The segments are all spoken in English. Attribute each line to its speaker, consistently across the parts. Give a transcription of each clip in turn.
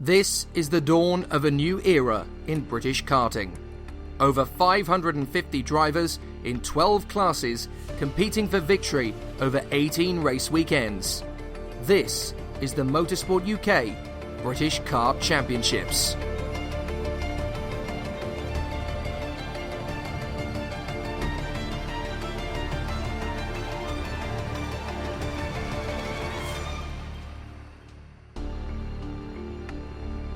Speaker 1: This is the dawn of a new era in British karting. Over 550 drivers in 12 classes competing for victory over 18 race weekends. This is the Motorsport UK British Kart Championships.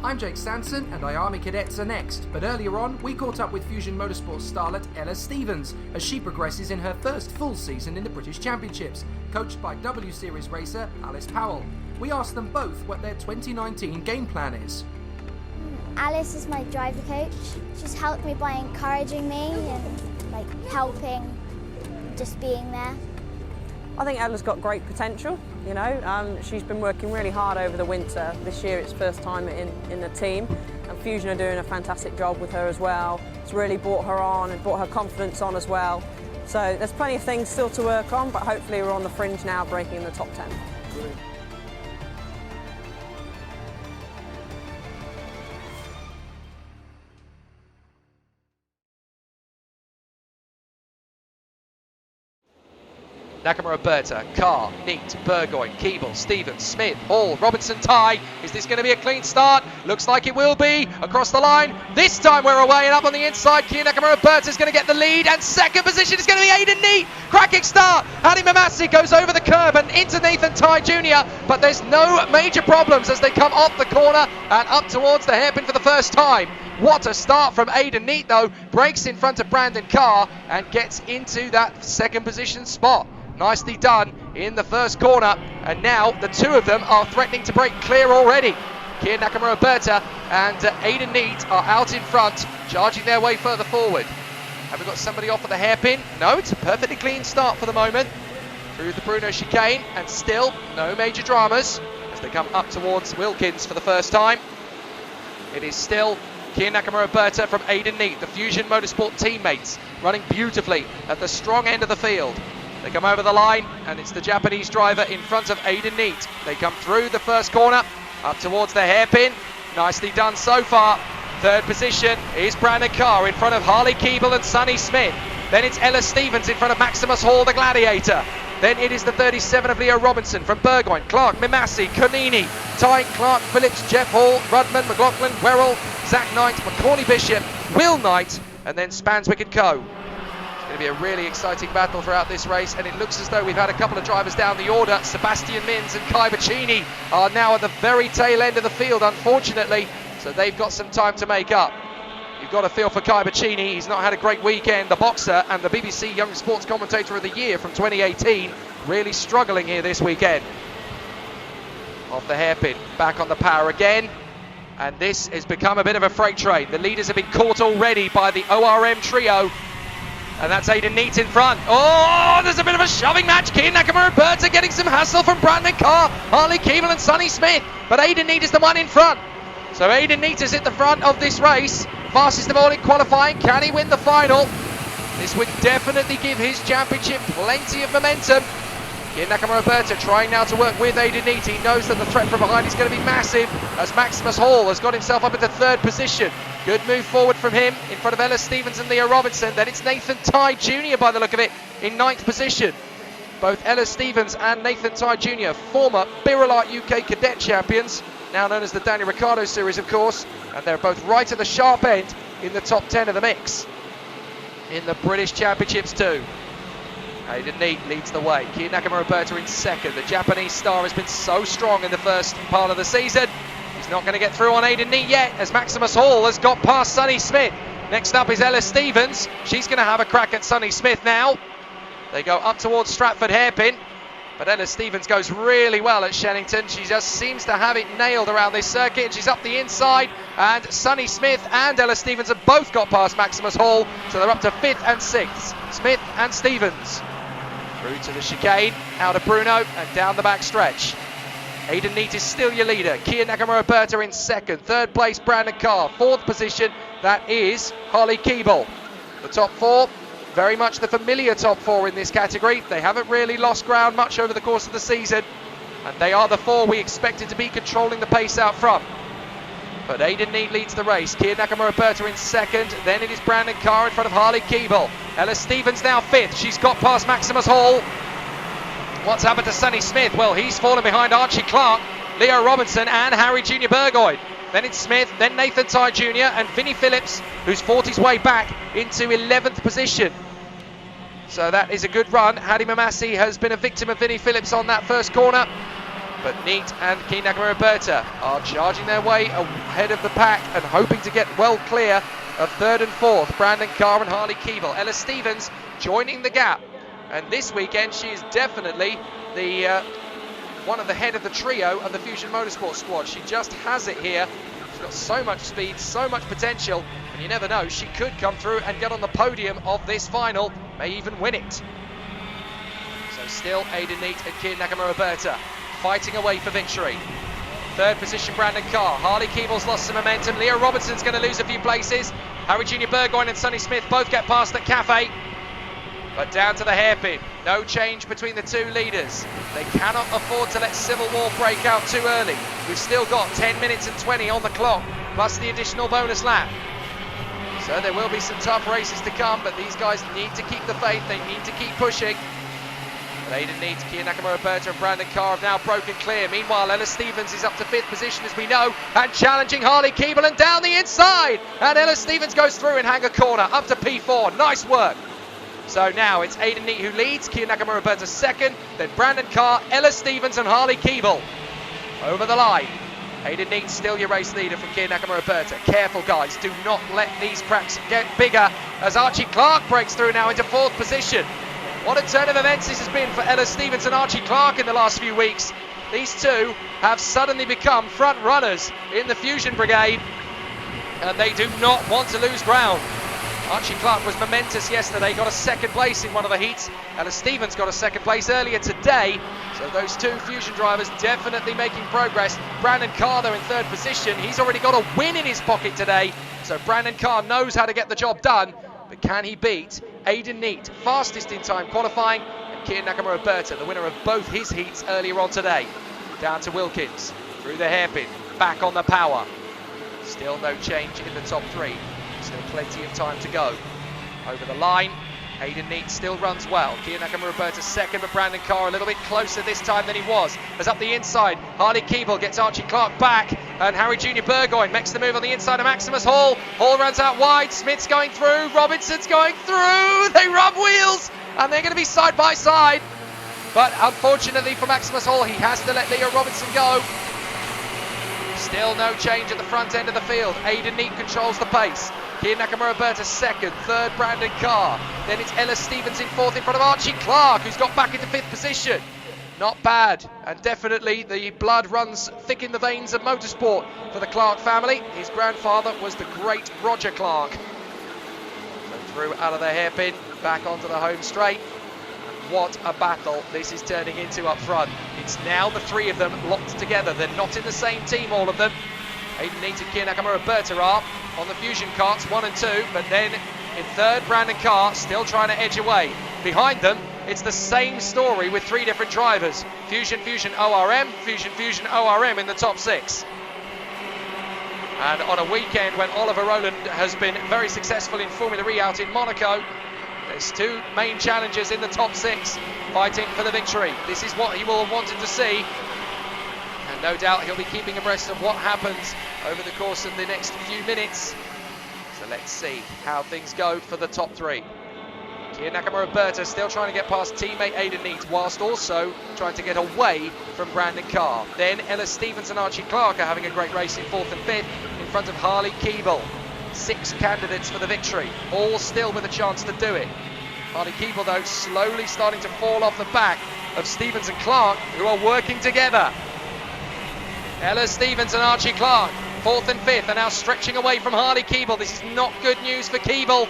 Speaker 1: I'm Jake Sanson and IAME Cadets are next, but earlier on we caught up with Fusion Motorsport starlet Ella Stevens as she progresses in her first full season in the British Championships, coached by W Series racer Alice Powell. We asked them both what their 2019 game plan is.
Speaker 2: Alice is my driver coach. She's helped me by encouraging me and helping, just being there.
Speaker 3: I think Ella's got great potential, you know. She's been working really hard over the winter. This year it's first time in the team, and Fusion are doing a fantastic job with her as well. It's really brought her on and brought her confidence on as well. So there's plenty of things still to work on, but hopefully we're on the fringe now, breaking in the top 10.
Speaker 1: Brilliant.
Speaker 4: Nakamura, Berta, Carr, Neat, Burgoyne, Keeble, Stevens, Smith, Hall, Robinson, Ty. Is this going to be a clean start? Looks like it will be. Across the line. This time we're away and up on the inside. Kia Nakamura, Berta is going to get the lead, and second position is going to be Aidan Neat. Cracking start. Adi Mamasi goes over the curb and into Nathan Ty Jr., but there's no major problems as they come off the corner and up towards the hairpin for the first time. What a start from Aidan Neat though. Breaks in front of Brandon Carr and gets into that second position spot. Nicely done in the first corner, and now the two of them are threatening to break clear already. Kia Nakamura, Berta and Aidan Neat are out in front, charging their way further forward. Have we got somebody off at the hairpin? No, it's a perfectly clean start for the moment. Through the Bruno chicane, and still no major dramas as they come up towards Wilkins for the first time. It is still Kia Nakamura, Berta from Aidan Neat, the Fusion Motorsport teammates, running beautifully at the strong end of the field. They come over the line, and it's the Japanese driver in front of Aidan Neat. They come through the first corner, up towards the hairpin. Nicely done so far. Third position is Brandon Carr in front of Harley Keeble and Sonny Smith. Then it's Ella Stevens in front of Maximus Hall, the Gladiator. Then it is the 37 of Leo Robinson from Burgoyne, Clark, Mimasi, Conini, Ty, Clark, Phillips, Jeff Hall, Rudman, McLaughlin, Werrell, Zach Knight, Macaulay Bishop, Will Knight, and then Spanswick and Co. It's going to be a really exciting battle throughout this race, and it looks as though we've had a couple of drivers down the order. Sebastian Mins and Kai Bacchini are now at the very tail end of the field, unfortunately, so they've got some time to make up. You've got to feel for Kai Bacchini. He's not had a great weekend. The boxer and the BBC Young Sports Commentator of the Year from 2018 really struggling here this weekend. Off the hairpin, back on the power again, and this has become a bit of a freight train. The leaders have been caught already by the ORM trio. And that's Aidan Neat in front. Oh, there's a bit of a shoving match. Kia Nakamura, Berta getting some hassle from Brandon Carr, Harley Keeble and Sonny Smith. But Aidan Neat is the one in front. So Aidan Neat is at the front of this race. Fastest of all in qualifying. Can he win the final? This would definitely give his championship plenty of momentum. Kia Nakamura, Berta trying now to work with Aidan Neat. He knows that the threat from behind is going to be massive as Maximus Hall has got himself up into third position. Good move forward from him in front of Ella Stevens and Leo Robinson. Then it's Nathan Ty Jr. by the look of it in ninth position. Both Ella Stevens and Nathan Ty Jr., former Birolite UK Cadet champions, now known as the Daniel Ricciardo series of course, and they're both right at the sharp end in the top 10 of the mix in the British Championships too. Aidan Neat leads the way. Kia Nakamura, Berta in second. The Japanese star has been so strong in the first part of the season. He's not going to get through on Aidan Neat yet, as Maximus Hall has got past Sonny Smith. Next up is Ella Stevens. She's going to have a crack at Sonny Smith now. They go up towards Stratford hairpin, but Ella Stevens goes really well at Shenington. She just seems to have it nailed around this circuit, and she's up the inside, and Sonny Smith and Ella Stevens have both got past Maximus Hall, so they're up to 5th and 6th. Smith and Stevens. Through to the chicane, out of Bruno and down the back stretch. Aidan Neat is still your leader. Kia Nakamura, Berta in second. Third place, Brandon Carr. Fourth position, that is Harley Keeble. The top four, very much the familiar top four in this category. They haven't really lost ground much over the course of the season, and they are the four we expected to be controlling the pace out front. But Aidan Neate leads the race. Kia Nakamura-Berta in second. Then it is Brandon Carr in front of Harley Keeble. Ella Stevens now fifth. She's got past Maximus Hall. What's happened to Sonny Smith? Well, he's fallen behind Archie Clark, Leo Robinson and Harry Jr. Burgoyne. Then it's Smith, then Nathan Ty Jr. and Vinnie Phillips, who's fought his way back into 11th position. So that is a good run. Hadi Mamasi has been a victim of Vinnie Phillips on that first corner. But Neate and Kia Nakamura-Berta are charging their way ahead of the pack and hoping to get well clear of third and fourth. Brandon Carr and Harley Keeble. Ella Stevens joining the gap. And this weekend she is definitely the one of the head of the trio of the Fusion Motorsport squad. She just has it here. She's got so much speed, so much potential, and you never know, she could come through and get on the podium of this final, may even win it. So still Aidan Neate and Kia Nakamura-Berta fighting away for victory. Third position Brandon Carr. Harley Keeble's lost some momentum. Leo Robinson's going to lose a few places. Harry Jr. Burgoyne and Sonny Smith both get past at Cafe. But down to the hairpin. No change between the two leaders. They cannot afford to let Civil War break out too early. We've still got 10 minutes and 20 on the clock, plus the additional bonus lap. So there will be some tough races to come, but these guys need to keep the faith. They need to keep pushing. But Aidan Neate, Kia Nakamura-Berta and Brandon Carr have now broken clear. Meanwhile, Ella Stevens is up to 5th position, as we know, and challenging Harley Keeble and down the inside. And Ella Stevens goes through and hang a corner, up to P4. Nice work. So now it's Aidan Neate who leads, Kia Nakamura-Berta second, then Brandon Carr, Ella Stevens and Harley Keeble over the line. Aidan Neate still your race leader from Kia Nakamura-Berta. Careful guys, do not let these cracks get bigger as Archie Clark breaks through now into 4th position. What a turn of events this has been for Ella Stevens and Archie Clark in the last few weeks. These two have suddenly become front runners in the Fusion Brigade, and they do not want to lose ground. Archie Clark was momentous yesterday, got a 2nd place in one of the heats. Ella Stevens got a 2nd place earlier today. So those two Fusion drivers definitely making progress. Brandon Carr though in 3rd position. He's already got a win in his pocket today. So Brandon Carr knows how to get the job done. But can he beat Aidan Neate, fastest in time qualifying, and Kia Nakamura-Berta, the winner of both his heats earlier on today? Down to Wilkins, through the hairpin, back on the power. Still no change in the top 3. Still plenty of time to go. Over the line, Aidan Neate still runs well. Kia Nakamura-Berta second, but Brandon Carr a little bit closer this time than he was. As up the inside, Harley Keeble gets Archie Clark back, and Harry Jr. Burgoyne makes the move on the inside of Maximus Hall. Hall runs out wide, Smith's going through, Robinson's going through, they rub wheels, and they're going to be side by side. But unfortunately for Maximus Hall, he has to let Leo Robinson go. Still no change at the front end of the field. Aidan Neate controls the pace. Kia Nakamura-Berta second, third Brandon Carr. Then it's Ella Stevens in 4th in front of Archie Clark, who's got back into 5th position. Not bad, and definitely the blood runs thick in the veins of motorsport for the Clark family. His grandfather was the great Roger Clark. So through out of the hairpin, back onto the home straight. What a battle this is turning into up front. It's now the 3 of them locked together. They're not in the same team, all of them. Aidan Neate and Kia Nakamura-Berta are on the Fusion carts 1 and 2, but then in 3rd Brandon Carr still trying to edge away. Behind them it's the same story with 3 different drivers. Fusion ORM, Fusion ORM in the top 6. And on a weekend when Oliver Rowland has been very successful in Formula E out in Monaco, there's 2 main challengers in the top 6 fighting for the victory. This is what he will have wanted to see, and no doubt he'll be keeping abreast of what happens over the course of the next few minutes. So let's see how things go for the top 3. Kia Nakamura-Berta still trying to get past teammate Aidan Neate, whilst also trying to get away from Brandon Carr. Then Ella Stevens and Archie Clark are having a great race in 4th and 5th in front of Harley Keeble. 6 candidates for the victory, all still with a chance to do it. Harley Keeble though slowly starting to fall off the back of Stevens and Clark, who are working together. Ella Stevens and Archie Clark, 4th and 5th, are now stretching away from Harley Keeble. This is not good news for Keeble,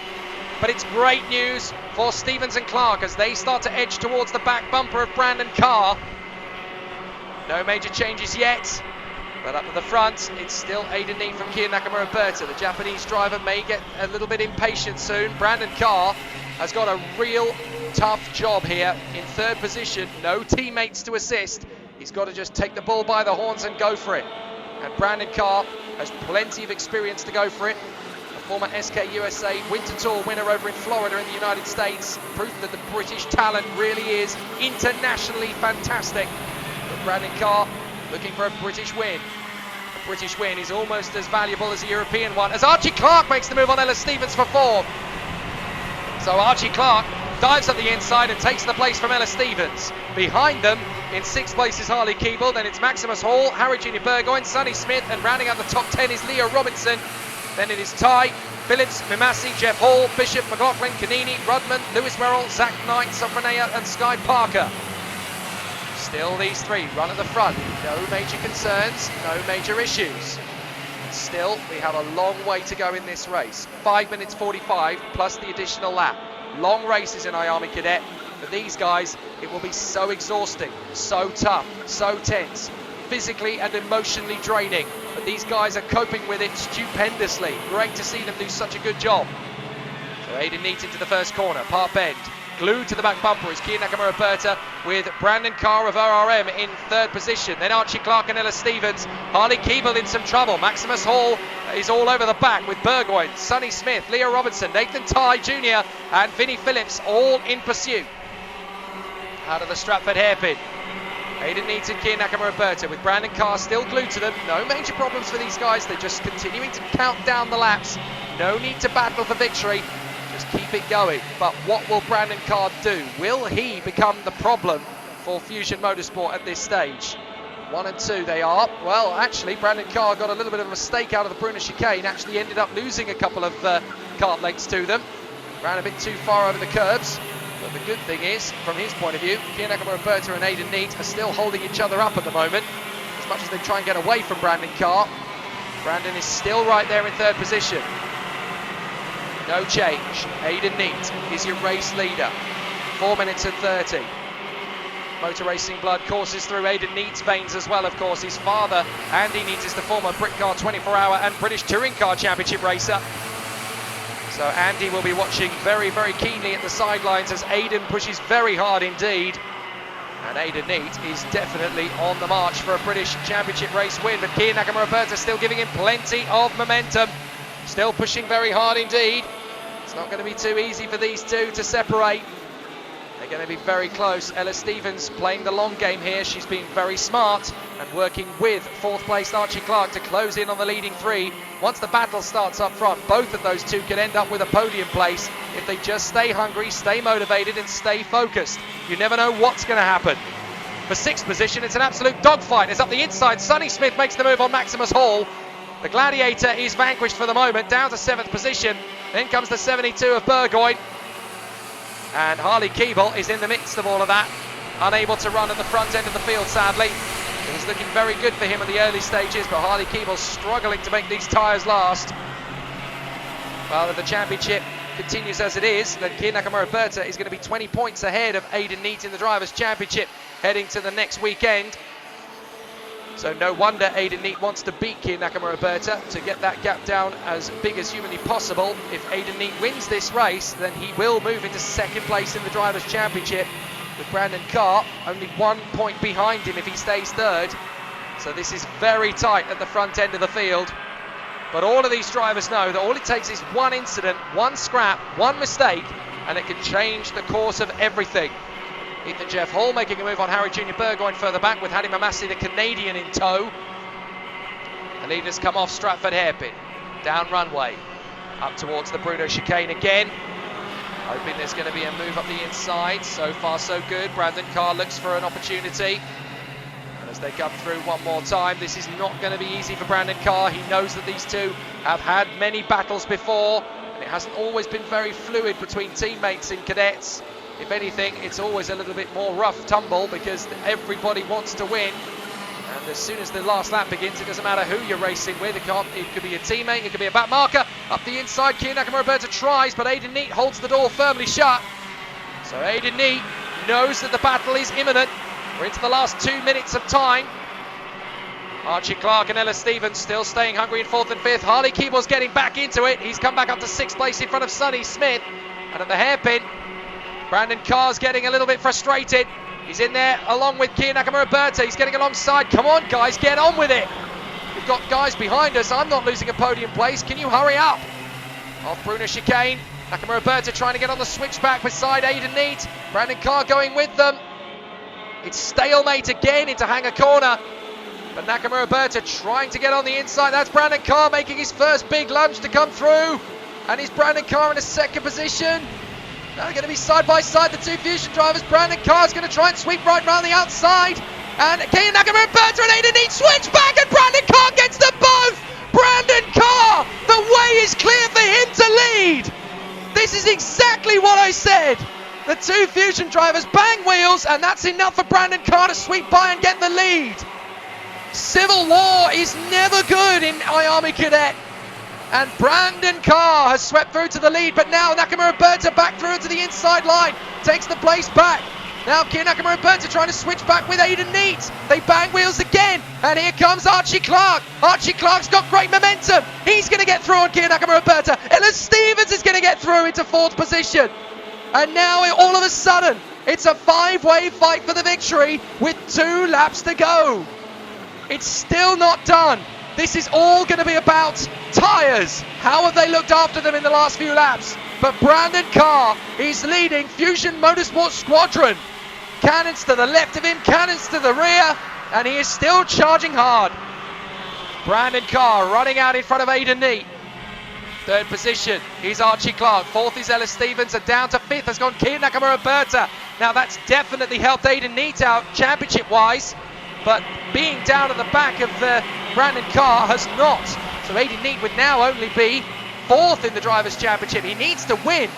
Speaker 4: but it's great news for Stevens and Clark as they start to edge towards the back bumper of Brandon Carr. No major changes yet, but up at the front, it's still Aidan Neate from Kia Nakamura-Berta. The Japanese driver may get a little bit impatient soon. Brandon Carr has got a real tough job here in 3rd position. No teammates to assist. He's got to just take the bull by the horns and go for it. And Brandon Carr has plenty of experience to go for it. A former SK USA Winter Tour winner over in Florida in the United States. Proof that the British talent really is internationally fantastic. But Brandon Carr looking for a British win. A British win is almost as valuable as a European one, as Archie Clark makes the move on Ella Stevens for 4. So Archie Clark dives up the inside and takes the place from Ella Stevens. Behind them, in 6th place is Harley Keeble, then it's Maximus Hall, Harry Junior Burgoyne, Sonny Smith, and rounding out the top 10 is Leo Robinson. Then it is Ty, Phillips, Mimasi, Jeff Hall, Bishop, McLaughlin, Canini, Rudman, Lewis Merrill, Zach Knight, Sofranea, and Sky Parker. Still these 3 run at the front, no major concerns, no major issues. Still, we have a long way to go in this race. 5 minutes 45 plus the additional lap. Long races in IAME Cadet. For these guys, it will be so exhausting, so tough, so tense, physically and emotionally draining. But these guys are coping with it stupendously. Great to see them do such a good job. So Aidan Neat into the first corner, Park Bend. Glued to the back bumper is Kia Nakamura-Berta with Brandon Carr of ORM in 3rd position. Then Archie Clark and Ella Stevens. Harley Keeble in some trouble. Maximus Hall is all over the back with Burgoyne, Sonny Smith, Leo Robinson, Nathan Ty Jr. and Vinnie Phillips all in pursuit. Out of the Stratford hairpin, Aidan Neat and Kia Nakamura-Berta with Brandon Carr still glued to them. No major problems for these guys. They're just continuing to count down the laps. No need to battle for victory. Just keep it going. But what will Brandon Carr do? Will he become the problem for Fusion Motorsport at this stage? 1 and 2 they are. Well, actually, Brandon Carr got a little bit of a mistake out of the Brunner chicane. Actually ended up losing a couple of kart lengths to them. Ran a bit too far over the curbs. But the good thing is, from his point of view, Kia Nakamura-Berta and Aidan Neat are still holding each other up at the moment. As much as they try and get away from Brandon Carr, Brandon is still right there in 3rd position. No change. Aidan Neat is your race leader. 4 minutes and 30. Motor racing blood courses through Aidan Neat's veins as well, of course. His father, Andy Neat, is the former Britcar 24-hour and British Touring Car Championship racer. So Andy will be watching very, very keenly at the sidelines as Aidan pushes very hard indeed. And Aidan Neat is definitely on the march for a British Championship race win. But Kia Nakamura-Berta still giving him plenty of momentum. Still pushing very hard indeed. It's not going to be too easy for these two to separate. They're going to be very close. Ella Stevens playing the long game here. She's been very smart and working with 4th place Archie Clark to close in on the leading 3. Once the battle starts up front, both of those two could end up with a podium place if they just stay hungry, stay motivated and stay focused. You never know what's going to happen. For 6th position, it's an absolute dogfight. It's up the inside. Sonny Smith makes the move on Maximus Hall. The Gladiator is vanquished for the moment, down to 7th position. Then comes the 72 of Burgoyne. And Harley Keeble is in the midst of all of that. Unable to run at the front end of the field, sadly. It was looking very good for him at the early stages, but Harley Keeble struggling to make these tyres last. Well, if the championship continues as it is, then Kia Nakamura-Berta is going to be 20 points ahead of Aidan Neat in the Drivers' Championship heading to the next weekend. So no wonder Aidan Neat wants to beat Kia Nakamura-Berta to get that gap down as big as humanly possible. If Aidan Neat wins this race, then he will move into 2nd place in the Drivers' Championship, with Brandon Carr only 1 point behind him if he stays 3rd. So this is very tight at the front end of the field. But all of these drivers know that all it takes is one incident, one scrap, one mistake, and it can change the course of everything. Ethan Jeff Hall making a move on Harry Junior Burgoyne further back with Hadi Mamasi, the Canadian, in tow. The leaders come off Stratford hairpin, down runway, up towards the Bruno chicane again. Hoping there's going to be a move up the inside. So far so good. Brandon Carr looks for an opportunity. And as they come through one more time, this is not going to be easy for Brandon Carr. He knows that these two have had many battles before, and it hasn't always been very fluid between teammates in cadets. If anything, it's always a little bit more rough tumble because everybody wants to win. And as soon as the last lap begins, it doesn't matter who you're racing with. It could be a teammate, it could be a back marker. Up the inside, Kia Nakamura-Berta tries, but Aidan Neat holds the door firmly shut. So Aidan Neat knows that the battle is imminent. We're into the last 2 minutes of time. Archie Clark and Ella Stevens still staying hungry in 4th and 5th. Harley Keeble's getting back into it. He's come back up to 6th place in front of Sonny Smith. And at the hairpin, Brandon Carr's getting a little bit frustrated. He's in there along with Kia Nakamura-Berta. He's getting alongside. Come on, guys, get on with it. You've got guys behind us. I'm not losing a podium place. Can you hurry up? Off Bruno chicane. Nakamura Berta trying to get on the switchback beside Aidan Neat. Brandon Carr going with them. It's stalemate again into Hanger Corner. But Nakamura Berta trying to get on the inside. That's Brandon Carr making his first big lunge to come through. And is Brandon Carr in a second position? Now they're going to be side by side, the two Fusion drivers. Brandon Carr's going to try and sweep right round the outside. And Kian Nakamura Berta and Aidan Neat switch back, and Brandon Carr gets them both. Brandon Carr, the way is clear for him to lead. This is exactly what I said. The two Fusion drivers bang wheels, and that's enough for Brandon Carr to sweep by and get the lead. Civil war is never good in IAME Cadet. And Brandon Carr has swept through to the lead, but now Nakamura Berta back through to the inside line, takes the place back. Now Kian Nakamura Berta trying to switch back with Aidan Neat. They bang wheels again, and here comes Archie Clark. Archie Clark's got great momentum. He's going to get through on Kian Nakamura Berta. Ellis Stevens is going to get through into fourth position. And now all of a sudden, it's a five-way fight for the victory with 2 laps to go. It's still not done. This is all going to be about tyres. How have they looked after them in the last few laps? But Brandon Carr is leading Fusion Motorsport Squadron. Cannons to the left of him, cannons to the rear, and he is still charging hard. Brandon Carr running out in front of Aidan Neat. Third position is Archie Clark. Fourth is Ellis Stevens, and down to fifth has gone Kian Nakamura Berta. Now that's definitely helped Aidan Neat out championship-wise, but being down at the back of Brandon Carr has not. So Aidan Neat would now only be fourth in the Drivers' Championship. He needs to win.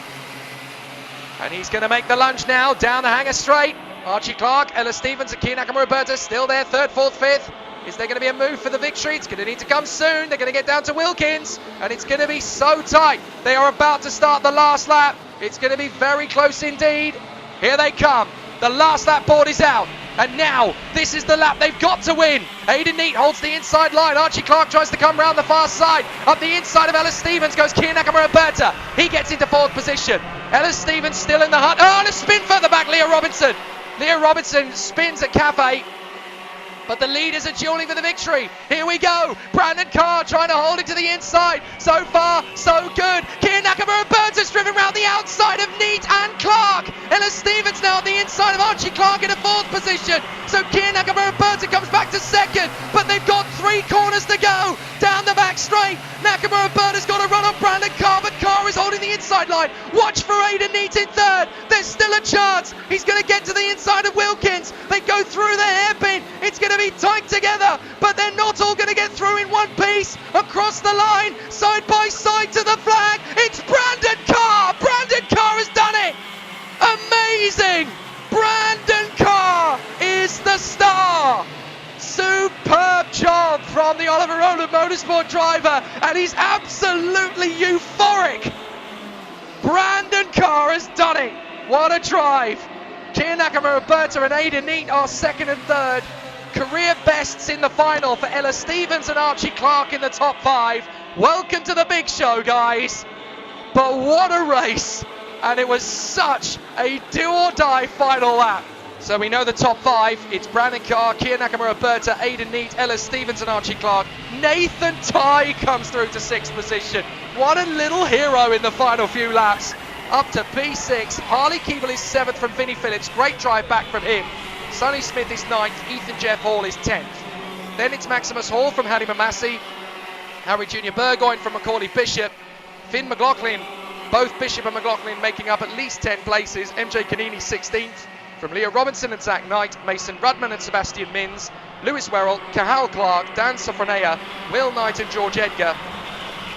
Speaker 4: And he's going to make the lunge now down the hanger straight. Archie Clark, Ellis Stevens and Kian Nakamura Berta still there, third, fourth, fifth. Is there going to be a move for the victory? It's going to need to come soon. They're going to get down to Wilkins, and it's going to be so tight. They are about to start the last lap. It's going to be very close indeed. Here they come. The last lap board is out. And now, this is the lap they've got to win. Aidan Neat holds the inside line. Archie Clark tries to come round the far side. Up the inside of Ellis Stevens goes Kian Nakamura Berta. He gets into fourth position. Ellis Stevens still in the hunt. Oh, and a spin further back, Leah Robinson. Leah Robinson spins at Cafe. But the leaders are dueling for the victory. Here we go. Brandon Carr trying to hold it to the inside. So far, so good. Kian Nakamura Berta's driven round the outside of Neat and Clark. Ellis Stevens now on the inside of Archie Clark in a fourth position. So Kian Nakamura Berta comes back to second. But they've got 3 corners to go. Down the back straight. Nakamura Berta's got to run on Brandon Carr, but Carr is holding the inside line. Watch for Aidan Neat in third. There's still a chance. He's going to get to the inside of Wilkins. They go through the hairpin. It's going to be tight together, but they're not all going to get through in one piece. Across the line, side by side to the flag. It's Brandon Carr. Brandon Carr has done it. Amazing. Brandon Carr is the star. Superb job from the Oliver Rowland Motorsport driver, and he's absolutely euphoric. Brandon Carr has done it. What a drive. Kian Nakamura Berta and Aidan Neat are second and third. Career bests in the final for Ella Stevens and Archie Clark in the top 5. Welcome to the big show, guys. But what a race. And it was such a do-or-die final lap. So we know the top 5. It's Brandon Carr, Kian Nakamura Berta, Aidan Neat, Ella Stevens and Archie Clark. Nathan Tye comes through to 6th position. What a little hero in the final few laps. Up to P6. Harley Keeble is 7th from Vinnie Phillips. Great drive back from him. Sonny Smith is 9th, Ethan Jeff Hall is 10th. Then it's Maximus Hall from Harry Mamassi, Harry Junior Burgoyne from Macaulay Bishop, Finn McLaughlin, both Bishop and McLaughlin making up at least 10 places, MJ Canini 16th, from Leah Robinson and Zach Knight, Mason Rudman and Sebastian Mins, Lewis Werrell, Cahal Clark, Dan Sofronea, Will Knight and George Edgar.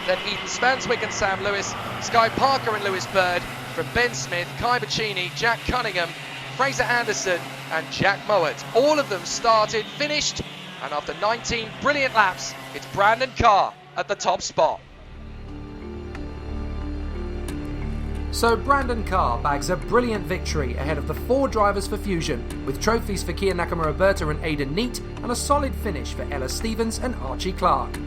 Speaker 4: Then Ethan Spanswick and Sam Lewis, Sky Parker and Lewis Bird, from Ben Smith, Kai Bacchini, Jack Cunningham, Fraser Anderson and Jack Mowat. All of them started, finished, and after 19 brilliant laps, it's Brandon Carr at the top spot.
Speaker 1: So Brandon Carr bags a brilliant victory ahead of the 4 drivers for Fusion, with trophies for Kian Nakamura Berta and Aidan Neat, and a solid finish for Ella Stevens and Archie Clark.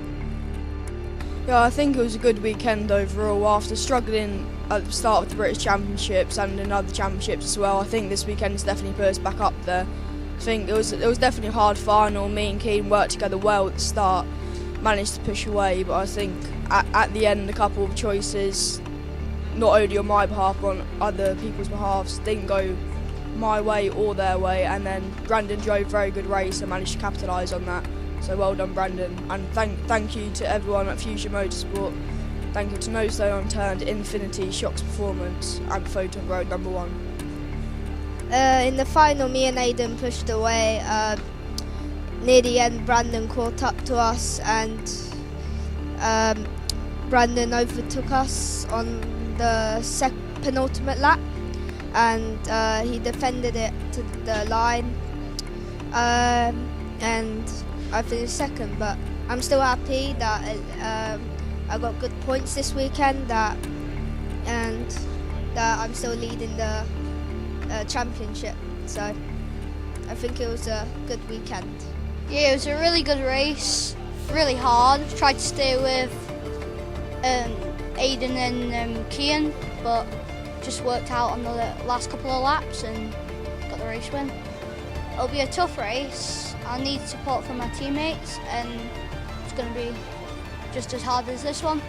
Speaker 5: Yeah, I think it was a good weekend overall. After struggling at the start of the British Championships and in other championships as well, I think this weekend has definitely put us back up there. I think it was definitely a hard final. Me and Keane worked together well at the start. managed to push away, but I think at the end a couple of choices, not only on my behalf but on other people's behalves, didn't go my way or their way, and then Brandon drove a very good race and managed to capitalise on that. So well done, Brandon, and thank you to everyone at Fusion Motorsport. Thank you to No Stone Unturned, Infinity, Shocks Performance and Photon Road number 1.
Speaker 6: In the final, me and Aidan pushed away. Near the end, Brandon caught up to us, and Brandon overtook us on the penultimate lap, and he defended it to the line, and I finished second. But I'm still happy that I got good points this weekend, and that I'm still leading the championship. So I think it was a good weekend.
Speaker 2: Yeah, it was a really good race, really hard. Tried to stay with Aidan and Kian, but just worked out on the last couple of laps and got the race win. It'll be a tough race. I need support from my teammates, and it's going to be just as hard as this one.